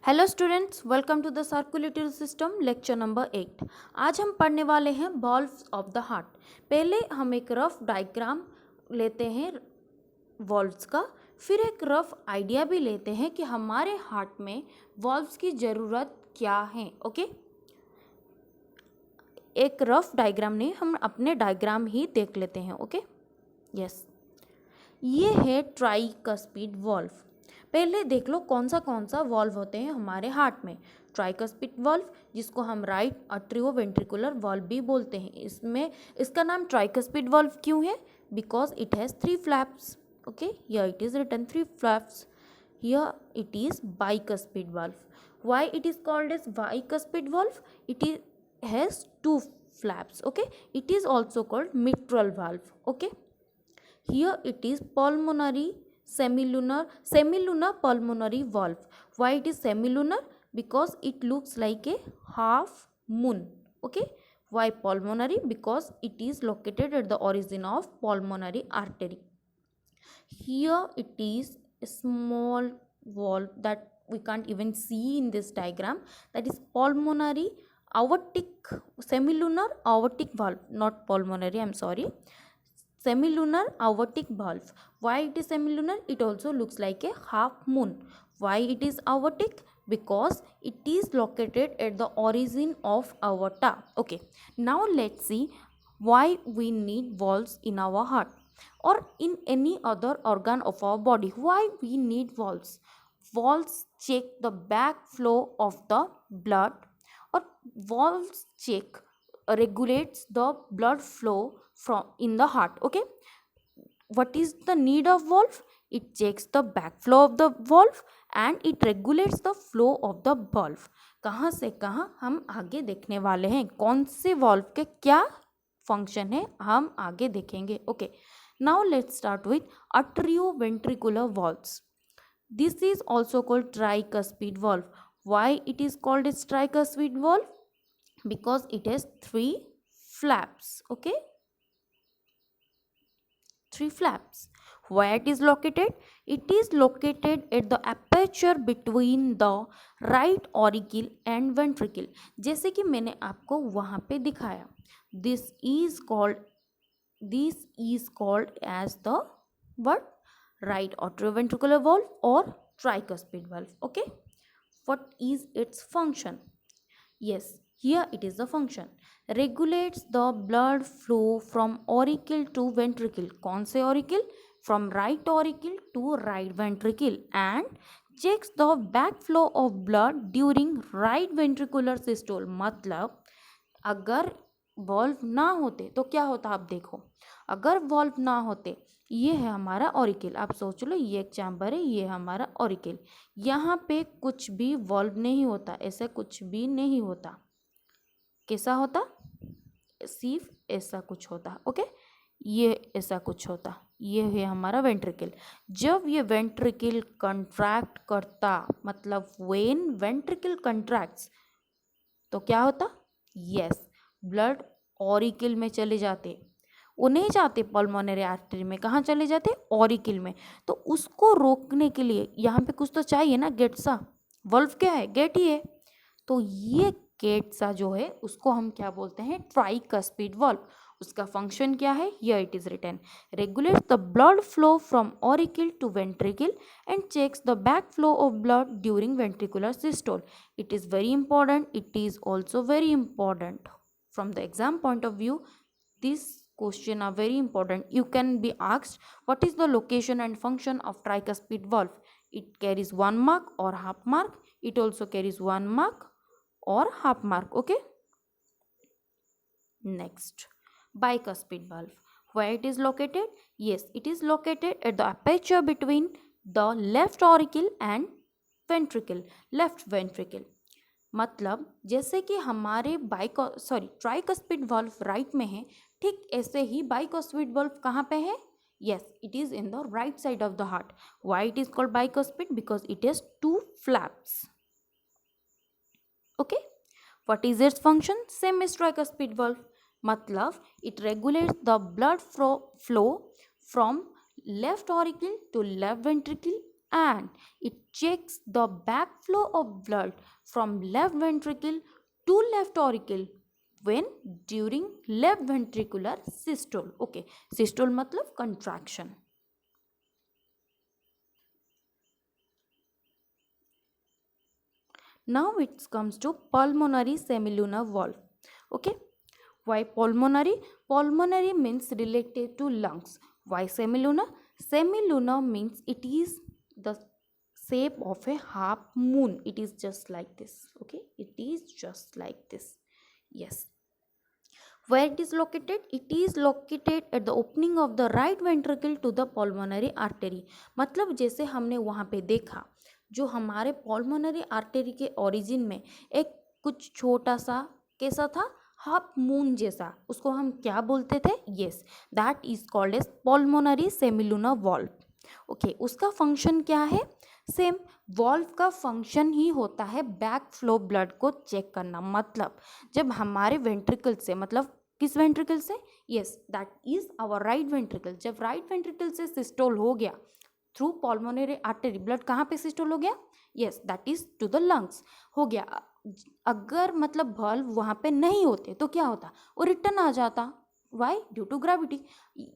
Hello students, welcome to the circulatory system lecture number 8। आज हम पढ़ने वाले हैं वॉल्व्स ऑफ द हार्ट। पहले हम एक रफ डायग्राम लेते हैं वॉल्व्स का, फिर एक रफ आइडिया भी लेते हैं कि हमारे हार्ट में वॉल्व्स की ज़रूरत क्या है। ओके, एक रफ डायग्राम नहीं, हम अपने डायग्राम ही देख लेते हैं। ओके, यस, ये है ट्राइकस्पिड वॉल्व। पहले देख लो कौन सा वॉल्व होते हैं हमारे हार्ट में। ट्राइकस्पिड वॉल्व, जिसको हम राइट अट्रियोवेंट्रिकुलर वॉल्व भी बोलते हैं। इसमें इसका नाम ट्राइकस्पिड वॉल्व क्यों है? Because it has 3 flaps. Okay, here it is written 3 flaps. Here it is bicuspid valve. Why it is called as bicuspid valve? Has 2 flaps. Okay, it is also called mitral valve. Okay, here it is semilunar pulmonary valve. Why it is semilunar? Because it looks like a half moon. Okay, why pulmonary? Because it is located at the origin of pulmonary artery. Here it is a small valve that we can't even see in this diagram, that is pulmonary aortic, semilunar aortic valve, not pulmonary, I'm sorry, semilunar aortic valve. Why it is semilunar? It also looks like a half moon. Why it is aortic? Because it is located at the origin of aorta. Okay, now let's see why we need valves in our heart or in any other organ of our body. Why we need valves? Valves check the backflow of the blood, or valves check regulates the blood flow from in the heart. Okay, what is the need of valve? It checks the backflow of the valve and it regulates the flow of the valve. कहाँ से कहाँ हम आगे देखने वाले हैं, कौन से valve के क्या फंक्शन है हम आगे देखेंगे. Okay, now let's start with atrioventricular valves. This is also called tricuspid valve. Why it is called as tricuspid valve? Because it has 3 flaps. Okay, 3 flaps. Where it is located? It is located at the aperture between the right auricle and ventricle. जैसे कि मैंने आपको वहाँ पे दिखाया. This is called as the what? Right atrioventricular valve or tricuspid valve. Okay, what is its function? Yes, here it is the function. Regulates the blood flow from auricle to ventricle. कौन से auricle? From right auricle to right ventricle, and checks the backflow of blood during right ventricular systole. मतलब अगर valve ना होते तो क्या होता, आप देखो, अगर वॉल्व ना होते, ये है हमारा ऑरिकल, आप सोच लो ये एक चैम्बर है, ये हमारा ऑरिकल, यहाँ पे कुछ भी वॉल्व नहीं होता, ऐसा कुछ भी नहीं होता. कैसा होता? सिर्फ ऐसा कुछ होता. ओके, ये ऐसा कुछ होता, ये है हमारा वेंट्रिकल. जब ये वेंट्रिकल कंट्रैक्ट करता, मतलब व्हेन वेंट्रिकल कंट्रैक्ट्स, तो क्या होता? यस, ब्लड ऑरिकल में चले जाते, वो नहीं जाते पल्मोनरी आर्टरी में. कहाँ चले जाते? ऑरिकल में. तो उसको रोकने के लिए यहाँ पे कुछ तो चाहिए ना, गेट सा. वॉल्व क्या है? गेट ही है. तो ये गेट सा जो है उसको हम क्या बोलते हैं? Tricuspid valve. उसका फंक्शन क्या है? Here it is written. Regulates the blood flow from auricle to ventricle and checks the back flow of blood during ventricular systole. It is very important. It is also very important from the exam point of view. These questions are very important. You can be asked what is the location and function of tricuspid valve. It carries 1 mark or half mark. It also carries 1 mark or half mark. Okay, next, bicuspid valve. Where it is located? Yes, it is located at the aperture between the left auricle and ventricle, left ventricle. मतलब जैसे कि हमारे tricuspid valve right में है, ठीक ऐसे ही bicuspid valve कहाँ पे है? Yes, it is in the right side of the heart. Why it is called bicuspid? Because it has 2 flaps. Okay, what is its function? Same is tricuspid valve. मतलब it regulates the blood flow from left auricle to left ventricle and it checks the backflow of blood from left ventricle to left auricle when during left ventricular systole. Okay, systole मतलब contraction. Now it comes to pulmonary semilunar valve. Okay, why pulmonary? Pulmonary means related to lungs. Why semilunar? Semilunar means it is the shape of a half moon. It is just like this. Okay, it is just like this. Yes. Where it is located? It is located at the opening of the right ventricle to the pulmonary artery. मतलब जैसे हमने वहाँ पे देखा, जो हमारे pulmonary artery के origin में एक कुछ छोटा सा कैसा था, हाफ मून जैसा, उसको हम क्या बोलते थे? Yes, that is called as pulmonary semilunar valve. Okay, उसका फंक्शन क्या है? सेम, वॉल्व का फंक्शन ही होता है बैक फ्लो ब्लड को चेक करना. मतलब जब हमारे वेंट्रिकल से, मतलब किस वेंट्रिकल से? Yes, that is our right ventricle. जब राइट वेंट्रिकल से सिस्टोल हो गया थ्रू पल्मोनरी आर्टरी, ब्लड कहाँ पे सिस्टोल हो गया? Yes, that is to the lungs हो गया. अगर मतलब वॉल्व वहाँ पे नहीं होते तो क्या होता? वो रिटर्न आ जाता. वाई? Due to gravity.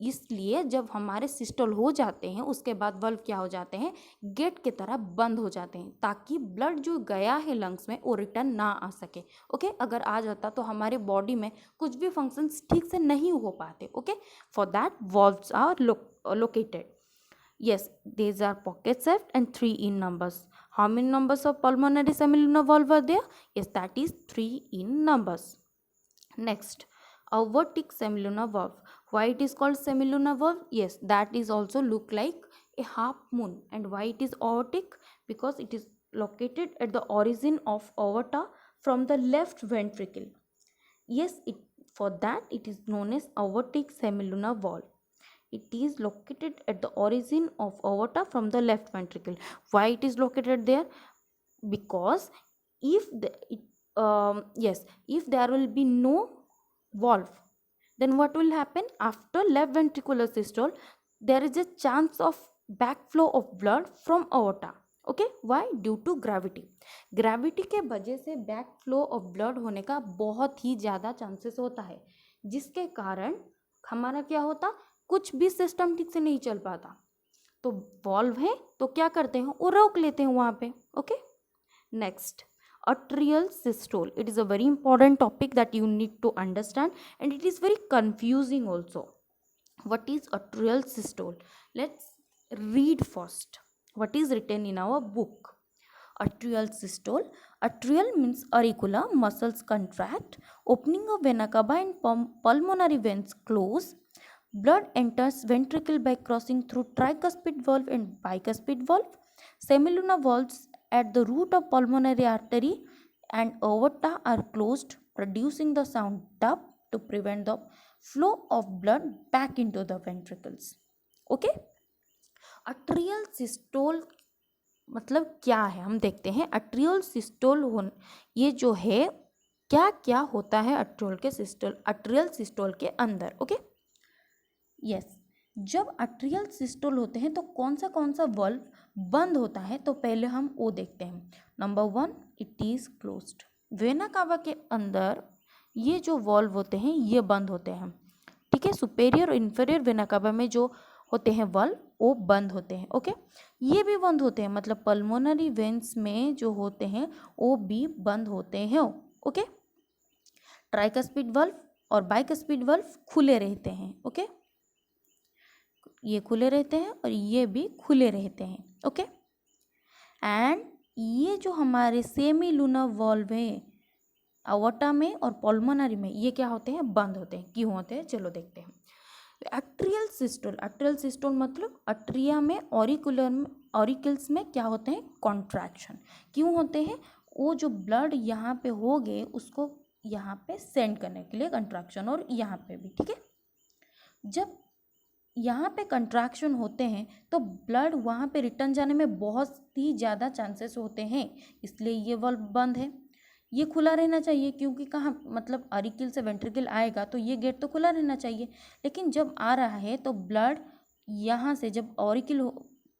इसलिए जब हमारे सिस्टोल हो जाते हैं उसके बाद वल्व क्या हो जाते हैं? गेट की तरह बंद हो जाते हैं, ताकि ब्लड जो गया है लंग्स में वो रिटर्न ना आ सके. ओके, अगर आ जाता तो हमारे बॉडी में कुछ भी फंक्शंस ठीक से नहीं हो पाते. Okay, for that valves are located. Yes, these are pocket shaped and 3 in numbers. How many numbers of pulmonary semilunar valve are there? Yes, that is 3 in numbers. Next, aortic semilunar valve. Why it is called semilunar valve? Yes, that is also look like a half moon. And why it is aortic? Because it is located at the origin of aorta from the left ventricle. Yes, for that it is known as aortic semilunar valve. It is located at the origin of aorta from the left ventricle. Why it is located there? Because if if there will be no valve, then what will happen? After left ventricular systole, there is a chance of backflow of blood from aorta. Okay, why? Due to gravity. Gravity के वजह से back flow of blood होने का बहुत ही ज़्यादा chances होता है, जिसके कारण हमारा क्या होता? कुछ भी सिस्टम ठीक से नहीं चल पाता. तो वॉल्व है तो क्या करते हैं? वो रोक लेते हैं वहाँ पे. Okay, next, atrial systole. It is a very important topic that you need to understand, and it is very confusing also. What is atrial systole? Let's read first what is written in our book. Atrial systole. Atrial means auricular, muscles contract, opening of vena cava and pulmonary veins close. Blood enters ventricle by crossing through tricuspid valve and bicuspid valve. Semilunar valves at the root of pulmonary artery and aorta are closed, producing the sound dub to prevent the flow of blood back into the ventricles. Okay, atrial systole मतलब क्या है हम देखते हैं. अट्रियल systole ये जो है, क्या क्या होता है अट्रियल सिस्टोल के अंदर. ओके, यस, जब अट्रियल सिस्टोल होते हैं तो कौन सा वल्व बंद होता है? तो पहले हम वो देखते हैं. Number 1, it is closed. Vena cava के अंदर ये जो वॉल्व होते हैं ये बंद होते हैं. ठीक है, सुपेरियर और इन्फीरियर वेना कावा में जो होते हैं वल्व वो बंद होते हैं. ओके, ये भी बंद होते हैं, मतलब पल्मोनरी वेन्स में जो होते हैं वो भी बंद होते हैं. ओके, ट्राइकस्पिड वल्व और बाइकस्पिड वल्व खुले रहते हैं. ओके, ये खुले रहते हैं और ये भी खुले रहते हैं. ओके, एंड ये जो हमारे सेमीलुनर वॉल्व है अवोटा में और पल्मोनरी में, ये क्या होते हैं? बंद होते हैं. क्यों होते हैं? चलो देखते हैं. अट्रियल सिस्टोल मतलब अट्रिया में ऑरिकल्स में क्या होते हैं? कॉन्ट्रैक्शन. क्यों होते हैं? वो जो ब्लड यहाँ पे हो गए उसको यहाँ पे सेंड करने के लिए कंट्रैक्शन, और यहाँ पे भी. ठीक है, जब यहाँ पे कंट्रैक्शन होते हैं तो ब्लड वहाँ पे रिटर्न जाने में बहुत ही ज़्यादा चांसेस होते हैं, इसलिए ये वाल्व बंद है. ये खुला रहना चाहिए, क्योंकि कहाँ मतलब ऑरिकल से वेंट्रिकल आएगा तो ये गेट तो खुला रहना चाहिए. लेकिन जब आ रहा है तो ब्लड यहाँ से जब ऑरिकल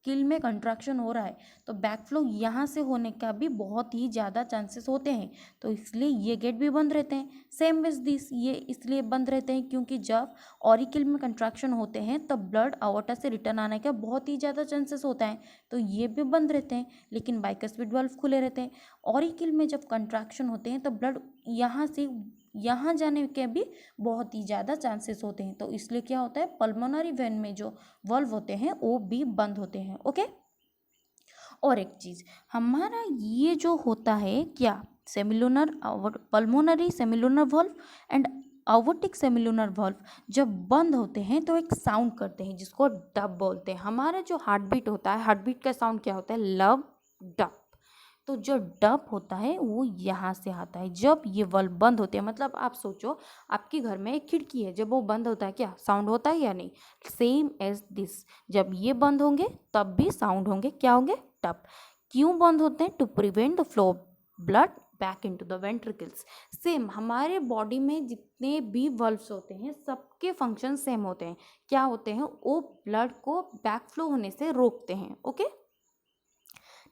किल में कंट्रैक्शन हो रहा है तो बैकफ्लो यहाँ से होने का भी बहुत ही ज़्यादा चांसेस होते हैं, तो इसलिए ये गेट भी बंद रहते हैं। सेम विज दिस, ये इसलिए बंद रहते हैं क्योंकि जब ऑरिकल में कंट्रैक्शन होते हैं तब ब्लड आवर्टा से रिटर्न आने का बहुत ही ज़्यादा चांसेस होता है, तो ये भी बंद रहते हैं। लेकिन बाइकस्पिड वाल्व खुले रहते हैं। ऑरिकल में जब कंट्रैक्शन होते हैं तब ब्लड यहाँ से यहाँ जाने के भी बहुत ही ज़्यादा चांसेस होते हैं, तो इसलिए क्या होता है, पल्मोनरी वेन में जो वल्व होते हैं वो भी बंद होते हैं। ओके, और एक चीज़, हमारा ये जो होता है क्या, semilunar pulmonary semilunar valve and aortic semilunar valve जब बंद होते हैं तो एक साउंड करते हैं जिसको डब बोलते हैं। हमारा जो हार्ट बीट होता है, हार्ट बीट का साउंड क्या होता है, लब डब। तो जो डब होता है वो यहाँ से आता है जब ये वल्व बंद होते हैं। मतलब आप सोचो, आपके घर में एक खिड़की है, जब वो बंद होता है क्या साउंड होता है या नहीं? सेम एज दिस, जब ये बंद होंगे तब भी साउंड होंगे, क्या होंगे, डब। क्यों बंद होते हैं? To prevent the flow of blood back into the ventricles. Same हमारे बॉडी में जितने भी वल्व्स होते हैं सबके फंक्शन सेम होते हैं। क्या होते हैं? वो ब्लड को बैक फ्लो होने से रोकते हैं। Okay,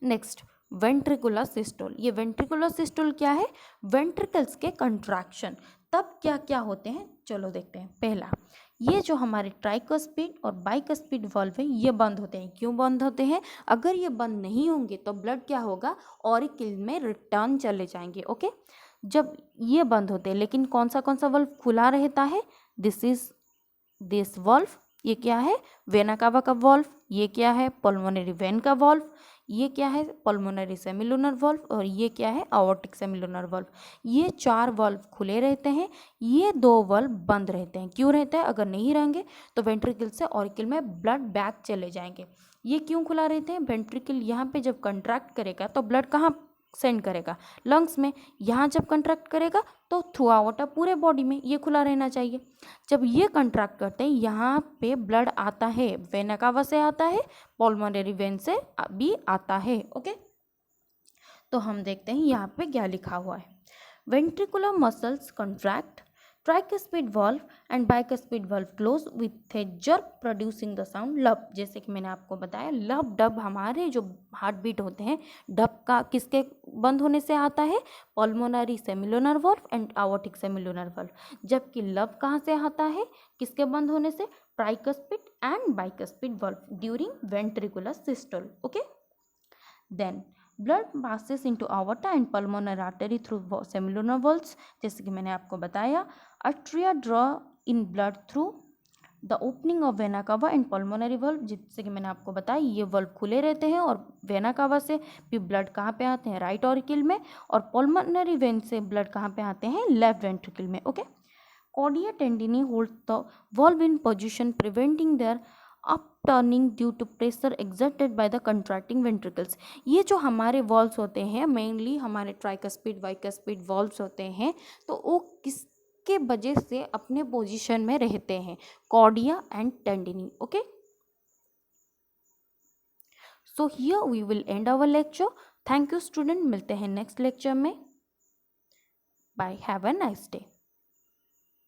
next, ventricular systole. ये वेंट्रिकुलर सिस्टोल क्या है? वेंट्रिकल्स के कंट्रैक्शन। तब क्या क्या होते हैं, चलो देखते हैं। पहला, ये जो हमारे ट्राइकस्पिड और बाइकस्पिड वल्व है ये बंद होते हैं। क्यों बंद होते हैं? अगर ये बंद नहीं होंगे तो ब्लड क्या होगा, ऑरिकल में रिटर्न चले जाएंगे। ओके, जब ये बंद होते हैं, लेकिन कौन सा वल्व खुला रहता है? This is this valve. ये क्या है? वेना कावा का वॉल्व। ये क्या है? पल्मोनरी वेन का वॉल्व। ये क्या है? Pulmonary semilunar valve. और ये क्या है? आवर्टिक सेमिलुनर वॉल्व। ये 4 वॉल्व खुले रहते हैं, ये 2 वॉल्व बंद रहते हैं। क्यों रहता है? अगर नहीं रहेंगे तो वेंट्रिकल से ऑरिकल में ब्लड बैक चले जाएंगे। ये क्यों खुला रहते हैं? वेंट्रिकल यहाँ पे जब कंट्रैक्ट करेगा तो ब्लड कहाँ सेंड करेगा? लंग्स में। यहाँ जब कंट्रैक्ट करेगा तो थ्रू आउट पूरे बॉडी में, ये खुला रहना चाहिए। जब ये कंट्रैक्ट करते हैं यहाँ पे ब्लड आता है, वेना कावा से आता है, पल्मोनरी वेन से भी आता है। ओके, तो हम देखते हैं यहाँ पे क्या लिखा हुआ है। Ventricular muscles contract, tricuspid valve and bicuspid valve close with A jerk producing the sound लब। जैसे कि मैंने आपको बताया, लब डब हमारे जो हार्ट बीट होते हैं, डब का किसके बंद होने से आता है? Pulmonary semilunar valve and aortic semilunar valve. जबकि लब कहाँ से आता है, किसके बंद होने से? Tricuspid and bicuspid valve during ventricular systole. Okay, then blood passes into aorta and pulmonary artery through semilunar valves. जैसे कि मैंने आपको बताया, atria draw in blood through the opening of vena cava and pulmonary valve. जैसे कि मैंने आपको बताया, ये वॉल्व खुले रहते हैं और वेना कावा से भी ब्लड कहाँ पे आते हैं? राइट ऑरिकल में। और पल्मोनरी वेन से ब्लड कहाँ पे आते हैं? लेफ्ट वेंट्रिकल में। Okay, chordae tendineae hold the valve in position preventing their upturning due to pressure exerted by the contracting ventricles. ये जो हमारे वॉल्व्स होते हैं, मेनली हमारे ट्राइकस्पिड बाइकस्पिड वॉल्व्स होते हैं, तो वो किसके वजह से अपने पोजीशन में रहते हैं? Chordae and tendineae. Okay, so here we will end our lecture. Thank you student, मिलते हैं नेक्स्ट लेक्चर में। Bye, have a nice day.